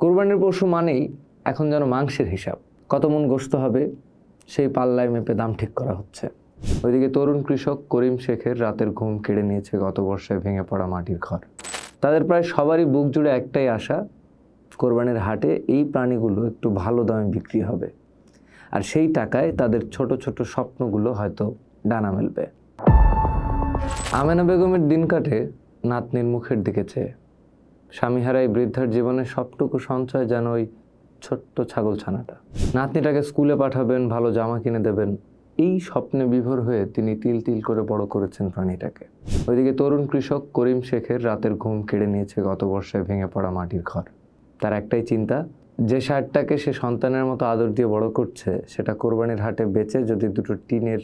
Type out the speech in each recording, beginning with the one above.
কোরবানির পশু মানেই এখন যেন মাংসের হিসাব, কত মন গোশত হবে সেই পাল্লায় মেপে দাম ঠিক করা হচ্ছে। ওইদিকে তরুণ কৃষক করিম শেখের রাতের ঘুম কেড়ে নিয়েছে গত বর্ষায় ভেঙে পড়া মাটির ঘর। তাদের প্রায় সবারই বুক জুড়ে একটাই আশা, কোরবানির হাটে এই প্রাণীগুলো একটু ভালো দামে বিক্রি হবে, আর সেই টাকায় তাদের ছোট ছোট স্বপ্নগুলো হয়তো ডানা মেলবে। আমেনা বেগমের দিন কাটে নাতনির মুখের দিকে চেয়ে। স্বামীহারাই বৃদ্ধার জীবনে সবটুকু সঞ্চয় যেন ওই ছোট্ট ছাগল ছানাটা। নাতনিটাকে স্কুলে পাঠাবেন, ভালো জামা কিনে দেবেন, এই স্বপ্নে বিভোর হয়ে তিনি তিল তিল করে বড় করেছেন প্রাণীটাকে। ওইদিকে তরুণ কৃষক করিম শেখের রাতের ঘুম কেড়ে নিয়েছে গত বর্ষায় ভেঙে পড়া মাটির ঘর। তার একটাই চিন্তা, যে ষাঁড়টাকে সে সন্তানের মতো আদর দিয়ে বড় করছে সেটা কোরবানির হাটে বেচে যদি দুটো টিনের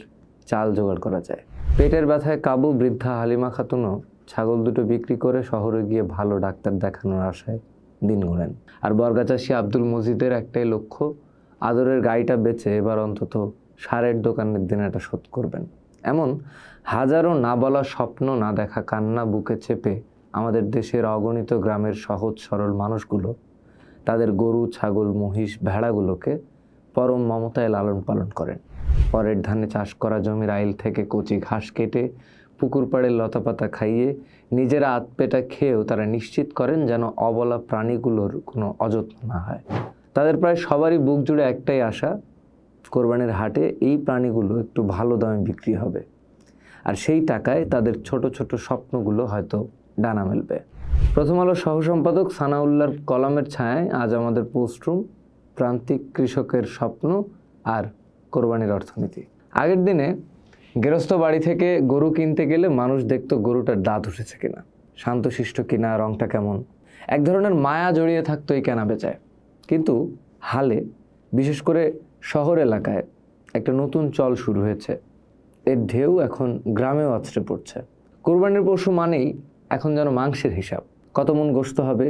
চাল জোগাড় করা যায়। পেটের ব্যথায় কাবু বৃদ্ধা হালিমা খাতুনও ছাগল দুটো বিক্রি করে শহরে গিয়ে ভালো ডাক্তার দেখানোর আশায় দিন গোনেন। আর বর্গাচাষী আব্দুল মজিদের একটাই লক্ষ্য, আদরের গাড়িটা বেচে এবার অন্তত সারের দোকানের দিনাটা শোধ করবেন। এমন হাজারো না বলা স্বপ্ন, না দেখা কান্না বুকে চেপে আমাদের দেশের অগণিত গ্রামের সহজ সরল মানুষগুলো তাদের গরু, ছাগল, মহিষ, ভেড়াগুলোকে পরম মমতায় লালন পালন করেন। পরের ধানে চাষ করা জমির আইল থেকে কচি ঘাস কেটে পুকুর পাড়ের লতাপাতা খাইয়ে নিজেরা আতপেটা খেয়েও তারা নিশ্চিত করেন যেন অবলা প্রাণীগুলোর কোনো অযত্ন না হয়। তাদের প্রায় সবারই বুক জুড়ে একটাই আশা, কোরবানির হাটে এই প্রাণীগুলো একটু ভালো দামে বিক্রি হবে, আর সেই টাকায় তাদের ছোট ছোট স্বপ্নগুলো হয়তো ডানা মেলবে। প্রথম আলো সহসম্পাদক সানাউল্লাহর কলামের ছায়ায় আজ আমাদের পোস্টরুম, প্রান্তিক কৃষকের স্বপ্ন আর কোরবানির অর্থনীতি। আগের দিনে গৃহস্থ বাড়ি থেকে গরু কিনতে গেলে মানুষ দেখতো গরুটার দাঁত উঠেছে কিনা, শান্তশিষ্ট কিনা, রংটা কেমন, এক ধরনের মায়া জড়িয়ে থাকতো এই কেনা বেচায়। কিন্তু হালে, বিশেষ করে শহর এলাকায় একটা নতুন চল শুরু হয়েছে। এর ঢেউ এখন গ্রামেও আছড়ে পড়ছে। কোরবানির পশু মানেই এখন যেন মাংসের হিসাব, কত মন গোশত হবে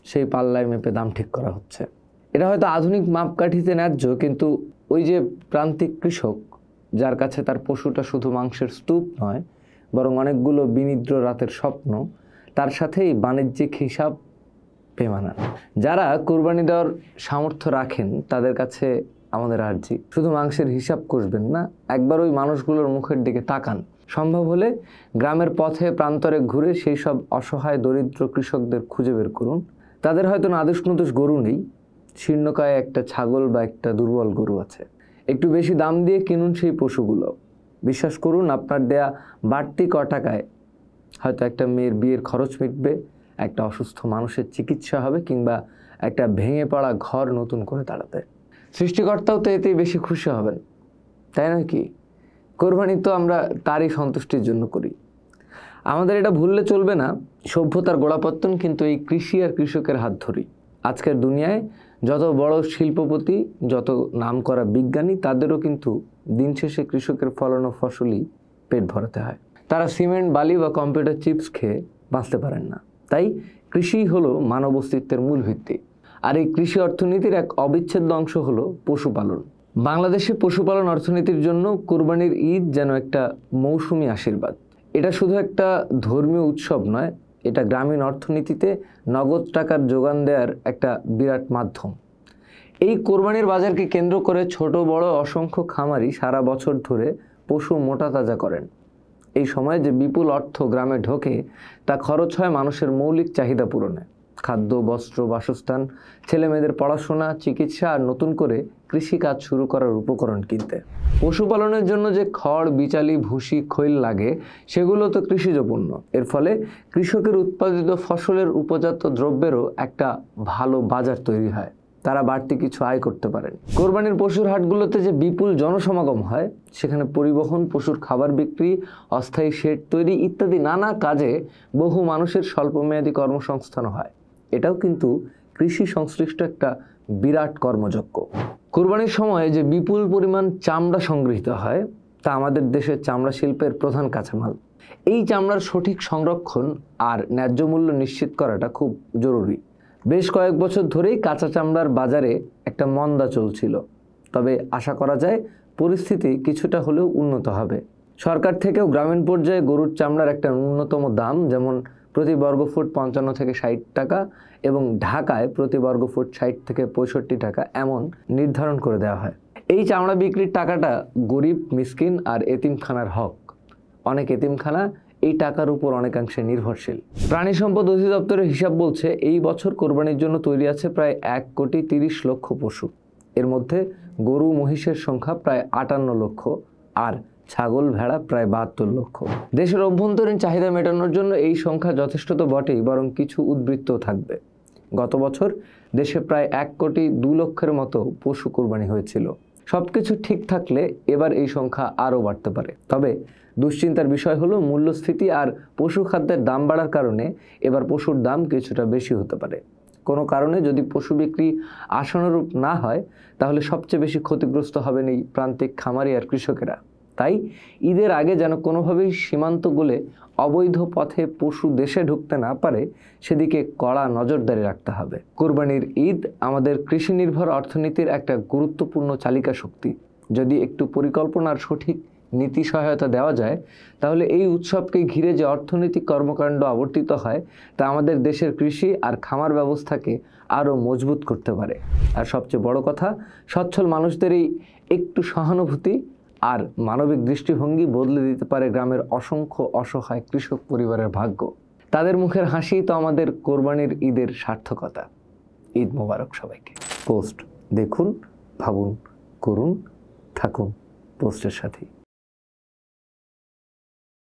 সেই পাল্লায় মেপে দাম ঠিক করা হচ্ছে। এটা হয়তো আধুনিক মাপকাঠিতে ন্যায্য, কিন্তু ওই যে প্রান্তিক কৃষক, যার কাছে তার পশুটা শুধু মাংসের স্তূপ নয় বরং অনেকগুলো বিনিদ্র রাতের স্বপ্ন, তার সাথেই বাণিজ্যিক হিসাব বেমানান। যারা কোরবানি দেওয়ার সামর্থ্য রাখেন তাদের কাছে আমাদের আর্জি, শুধু মাংসের হিসাব করবেন না, একবার ওই মানুষগুলোর মুখের দিকে তাকান। সম্ভব হলে গ্রামের পথে প্রান্তরে ঘুরে সেই সব অসহায় দরিদ্র কৃষকদের খুঁজে বের করুন। তাদের হয়তো নাদুস নুদুস গরু নেই, শীর্ণকায় একটা ছাগল বা একটা দুর্বল গরু আছে। একটু বেশি দাম দিয়ে কিনুন সেই পশুগুলো। বিশ্বাস করুন, আপনার দেয়া বাড়তি টাকায় হয়তো একটা মেয়ের বিয়ের খরচ মিটবে, একটা অসুস্থ মানুষের চিকিৎসা হবে, কিংবা একটা ভেঙে পড়া ঘর নতুন করে দাঁড়াবে। সৃষ্টিকর্তাও তো এতেই বেশি খুশি হবেন, তাই নয় কি? কোরবানি তো আমরা তারই সন্তুষ্টির জন্য করি। আমাদের এটা ভুললে চলবে না, সভ্যতার গোড়াপত্তন কিন্তু এই কৃষি আর কৃষকের হাত ধরেই। আজকের দুনিয়ায় যত বড় শিল্পপতি, যত নামকরা বিজ্ঞানী, তাদেরও কিন্তু দিন শেষে কৃষকের ফলানো ফসলই পেট ভরাতে হয়। তারা সিমেন্ট, বালি বা কম্পিউটার চিপস খেয়ে বাঁচতে পারেন না। তাই কৃষিই হলো মানব অস্তিত্বের মূল ভিত্তি। আর এই কৃষি অর্থনীতির এক অবিচ্ছেদ্য অংশ হলো পশুপালন। বাংলাদেশে পশুপালন অর্থনীতির জন্য কোরবানির ঈদ যেন একটা মৌসুমি আশীর্বাদ। এটা শুধু একটা ধর্মীয় উৎসব নয়, এটা গ্রামীণ অর্থনীতিতে নগদ টাকার যোগান দেওয়ার একটা বিরাট মাধ্যম। এই কোরবানির বাজারকে কেন্দ্র করে ছোট বড় অসংখ্য খামারি সারা বছর ধরে পশু মোটা তাজা করেন। এই সময়ে যে বিপুল অর্থ গ্রামে ঢোকে তা খরচ হয় মানুষের মৌলিক চাহিদা পূরণে, খাদ্য, বস্ত্র, বাসস্থান, ছেলেমেয়েদের পড়াশোনা, চিকিৎসা আর নতুন করে কৃষিকাজ শুরু করার উপকরণ কিনতে। পশুপালনের জন্য যে খড়, বিচালি, ভুসি, খৈল লাগে সেগুলো তো কৃষিজ পণ্য। এর ফলে কৃষকের উৎপাদিত ফসলের উপজাত দ্রব্যেরও একটা ভালো বাজার তৈরি হয়, তারা বাড়তি কিছু আয় করতে পারেন। কোরবানির পশুর হাটগুলোতে যে বিপুল জনসমাগম হয়, সেখানে পরিবহন, পশুর খাবার বিক্রি, অস্থায়ী শেড তৈরি ইত্যাদি নানা কাজে বহু মানুষের স্বল্পমেয়াদী কর্মসংস্থান হয়। এটাও কিন্তু কৃষি সংশ্লিষ্ট একটা বিরাট কর্মযজ্ঞ। কোরবানির সময়ে যে বিপুল পরিমাণ চামড়া সংগৃহীত হয় তা আমাদের দেশের চামড়া শিল্পের প্রধান কাঁচামাল। এই চামড়ার সঠিক সংরক্ষণ আর ন্যায্য মূল্য নিশ্চিত করাটা খুব জরুরি। বেশ কয়েক বছর ধরেই কাঁচা চামড়ার বাজারে একটা মন্দা চলছিল, তবে আশা করা যায় পরিস্থিতি কিছুটা হলেও উন্নত হবে। সরকার থেকেও গ্রামীণ পর্যায়ে গরুর চামড়ার একটা ন্যূনতম দাম, যেমন প্রতি বর্গফুট 55 থেকে 60 টাকা এবং ঢাকায় প্রতি বর্গফুট 60 থেকে 65 টাকা এমন নির্ধারণ করে দেওয়া হয়। এই চামড়া বিক্রির টাকাটা গরিব, মিসকিন আর এতিমখানার হক। অনেক এতিমখানা এই টাকার উপর অনেকাংশে নির্ভরশীল। প্রাণী সম্পদ অধিদপ্তরের হিসাব বলছে এই বছর কোরবানির জন্য তৈরি আছে প্রায় 1,30,00,000 পশু। এর মধ্যে গরু মহিষের সংখ্যা প্রায় 58 লক্ষ আর ছাগল ভেড়া প্রায় 72 লক্ষ। দেশের অভ্যন্তরীণ চাহিদা মেটানোর জন্য এই সংখ্যা যথেষ্ট তো বটেই, বরং কিছু উদ্বৃত্তও থাকবে। গত বছর দেশে প্রায় 1,02,00,000 মতো পশু কোরবানি হয়েছিল। সবকিছু ঠিক থাকলে এবার এই সংখ্যা আরও বাড়তে পারে। তবে দুশ্চিন্তার বিষয় হলো মূল্যস্ফীতি আর পশু খাদ্যের দাম বাড়ার কারণে এবার পশুর দাম কিছুটা বেশি হতে পারে। কোনো কারণে যদি পশু বিক্রি আশানুরূপ না হয় তাহলে সবচেয়ে বেশি ক্ষতিগ্রস্ত হবেন এই প্রান্তিক খামারি আর কৃষকেরা। তাই ঈদের আগে যেন কোনোভাবেই সীমান্ত গলে অবৈধ পথে পশু দেশে ঢুকতে না পারে সেদিকে কড়া নজরদারি রাখতে হবে। কোরবানির ঈদ আমাদের কৃষি নির্ভর অর্থনীতির একটা গুরুত্বপূর্ণ চালিকা শক্তি। যদি একটু পরিকল্পনার সঠিক নীতি সহায়তা দেওয়া যায় তাহলে এই উৎসবকে ঘিরে যে অর্থনৈতিক কর্মকাণ্ড আবর্তিত হয় তা আমাদের দেশের কৃষি আর খামার ব্যবস্থাকে আরও মজবুত করতে পারে। আর সবচেয়ে বড় কথা, সচ্ছল মানুষদের এই একটু সহানুভূতি আর মানবিক দৃষ্টিভঙ্গি বদলে দিতে পারে গ্রামের অসংখ্য অসহায় কৃষক পরিবারের ভাগ্য। তাদের মুখের হাসিই তো আমাদের কোরবানির ঈদের সার্থকতা। ঈদ মোবারক সবাইকে। পোস্ট দেখুন, ভাবুন, করুন, থাকুন পোস্টের সাথে।